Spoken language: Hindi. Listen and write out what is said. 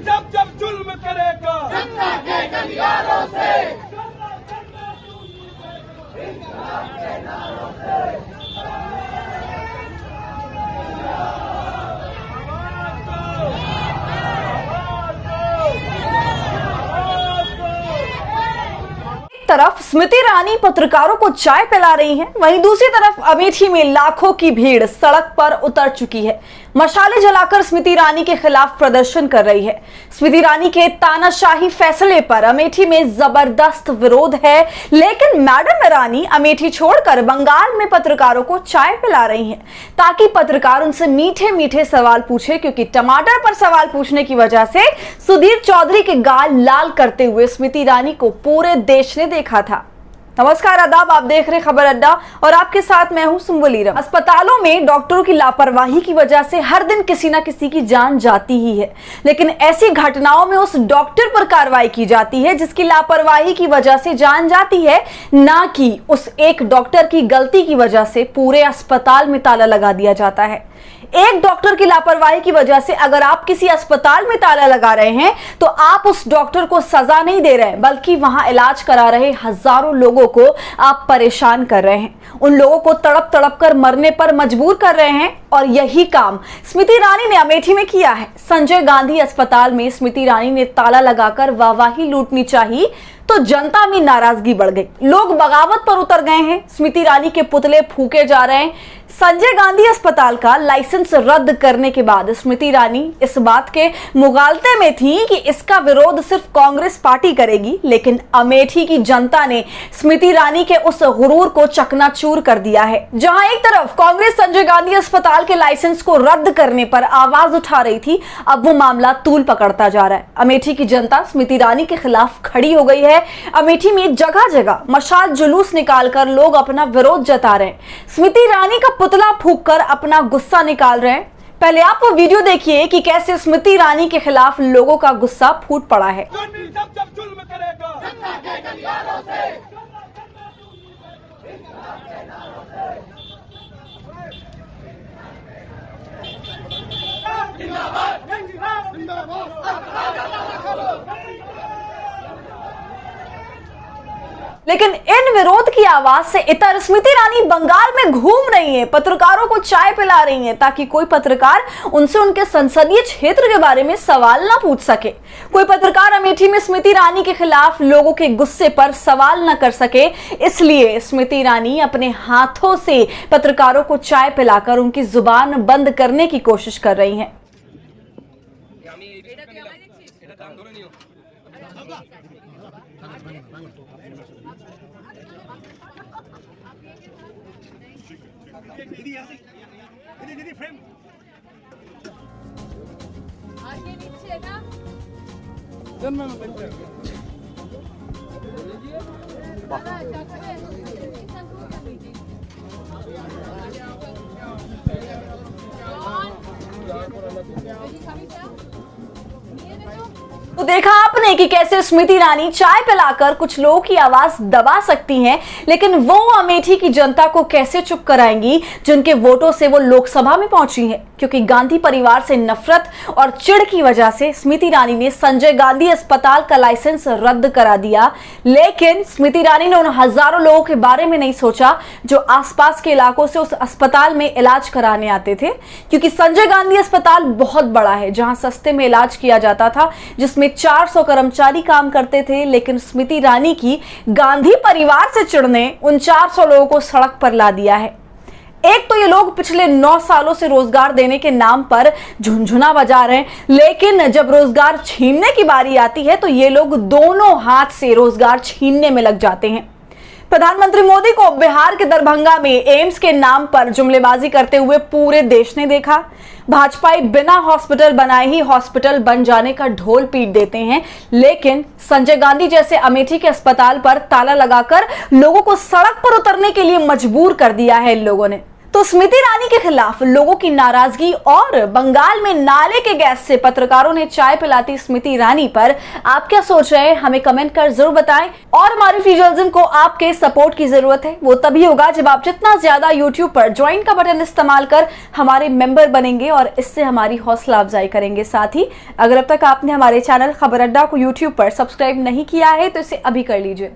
जब जब जुल्म करेगा जनता के गलियारों से तरफ स्मृति ईरानी पत्रकारों को चाय पिला रही हैं, वहीं दूसरी तरफ अमेठी में लाखों की भीड़ सड़क पर उतर चुकी है। मशालें जलाकर स्मृति ईरानी के खिलाफ प्रदर्शन कर रही है। स्मृति ईरानी के तानाशाही फैसले पर अमेठी में जबरदस्त विरोध है, लेकिन मैडम ईरानी अमेठी छोड़कर बंगाल में पत्रकारों को चाय पिला रही हैं ताकि पत्रकार उनसे मीठे मीठे सवाल पूछे, क्योंकि टमाटर पर सवाल पूछने की वजह से सुधीर चौधरी के गाल लाल करते हुए स्मृति ईरानी को पूरे देश ने देखा था। नमस्कार, आदाब, आप देख रहे खबर अड्डा और आपके साथ मैं हूं सुम्बुलीरम। अस्पतालों में डॉक्टरों की लापरवाही की वजह से हर दिन किसी न किसी की जान जाती ही है, लेकिन ऐसी घटनाओं में उस डॉक्टर पर कार्रवाई की जाती है जिसकी लापरवाही की वजह से जान जाती है, ना कि उस एक डॉक्टर की गलती की वजह से पूरे अस्पताल में ताला लगा दिया जाता है। एक डॉक्टर की लापरवाही की वजह से अगर आप किसी अस्पताल में ताला लगा रहे हैं तो आप उस डॉक्टर को सजा नहीं दे रहे, बल्कि वहां इलाज करा रहे हजारों लोगों को आप परेशान कर रहे हैं। उन लोगों को तड़प तड़प कर मरने पर मजबूर कर रहे हैं और यही काम स्मृति ईरानी ने अमेठी में किया है। संजय गांधी अस्पताल में स्मृति ईरानी ने ताला लगाकर वाहवाही लूटनी चाहिए तो जनता में नाराजगी बढ़ गई। लोग बगावत पर उतर गए हैं, स्मृति ईरानी के पुतले फूके जा रहे हैं। संजय गांधी अस्पताल का लाइसेंस रद्द करने के बाद स्मृति ईरानी इस बात के मुगालते में थी कि इसका विरोध सिर्फ कांग्रेस पार्टी करेगी, लेकिन अमेठी की जनता ने स्मृति ईरानी के उस गुरूर को चकनाचूर कर दिया है। जहां एक तरफ कांग्रेस संजय गांधी अस्पताल के लाइसेंस को रद्द करने पर आवाज उठा रही थी, अब वो मामला तूल पकड़ता जा रहा है। अमेठी की जनता स्मृति ईरानी के खिलाफ खड़ी हो गई है। अमेठी में जगह जगह मशाल जुलूस निकालकर लोग अपना विरोध जता रहे हैं, स्मृति ईरानी का पुतला फूंककर अपना गुस्सा निकाल रहे हैं। पहले आप वो वीडियो देखिए कि कैसे स्मृति ईरानी के खिलाफ लोगों का गुस्सा फूट पड़ा है। जब जब जुल्म करेगा जनता के गलियारों से लेकिन इन विरोध की आवाज से इतर स्मृति ईरानी बंगाल में घूम रही हैं, पत्रकारों को चाय पिला रही हैं ताकि कोई पत्रकार उनसे उनके संसदीय क्षेत्र के बारे में सवाल ना पूछ सके। कोई पत्रकार अमेठी में स्मृति ईरानी के खिलाफ लोगों के गुस्से पर सवाल ना कर सके, इसलिए स्मृति ईरानी अपने हाथों से पत्रकारों को चाय पिलाकर उनकी जुबान बंद करने की कोशिश कर रही हैं। दीदी फ्रेम आगे नीचे ना तो देखा आपने कि कैसे स्मृति ईरानी चाय पिलाकर कुछ लोगों की आवाज दबा सकती हैं, लेकिन वो अमेठी की जनता को कैसे चुप कराएंगी जिनके वोटों से वो लोकसभा में पहुंची हैं। क्योंकि गांधी परिवार से नफरत और चिढ़ की वजह से स्मृति ईरानी ने संजय गांधी अस्पताल का लाइसेंस रद्द करा दिया, लेकिन स्मृति ईरानी ने उन हजारों लोगों के बारे में नहीं सोचा जो आसपास के इलाकों से उस अस्पताल में इलाज कराने आते थे। क्योंकि संजय गांधी अस्पताल बहुत बड़ा है, जहां सस्ते में इलाज किया जाता था, जिसमें 400 कर्मचारी काम करते थे, लेकिन स्मृति ईरानी की गांधी परिवार से चिढ़ने उन 400 लोगों को सड़क पर ला दिया है। एक तो ये लोग पिछले 9 सालों से रोजगार देने के नाम पर झुनझुना बजा रहे हैं, लेकिन जब रोजगार छीनने की बारी आती है तो ये लोग दोनों हाथ से रोजगार छीनने में लग जाते हैं। प्रधानमंत्री मोदी को बिहार के दरभंगा में एम्स के नाम पर जुमलेबाजी करते हुए पूरे देश ने देखा। भाजपाई बिना हॉस्पिटल बनाए ही हॉस्पिटल बन जाने का ढोल पीट देते हैं, लेकिन संजय गांधी जैसे अमेठी के अस्पताल पर ताला लगाकर लोगों को सड़क पर उतरने के लिए मजबूर कर दिया है इन लोगों ने। तो स्मृति ईरानी के खिलाफ लोगों की नाराजगी और बंगाल में नाले के गैस से पत्रकारों ने चाय पिलाती स्मृति ईरानी पर आप क्या सोच रहे हैं, हमें कमेंट कर जरूर बताएं। और हमारे फ्री जर्नलिज्म को आपके सपोर्ट की जरूरत है, वो तभी होगा जब आप जितना ज्यादा यूट्यूब पर ज्वाइन का बटन इस्तेमाल कर हमारे मेंबर बनेंगे और इससे हमारी हौसला अफजाई करेंगे। साथ ही अगर अब तक आपने हमारे चैनल खबर अड्डा को यूट्यूब पर सब्सक्राइब नहीं किया है तो इसे अभी कर लीजिए।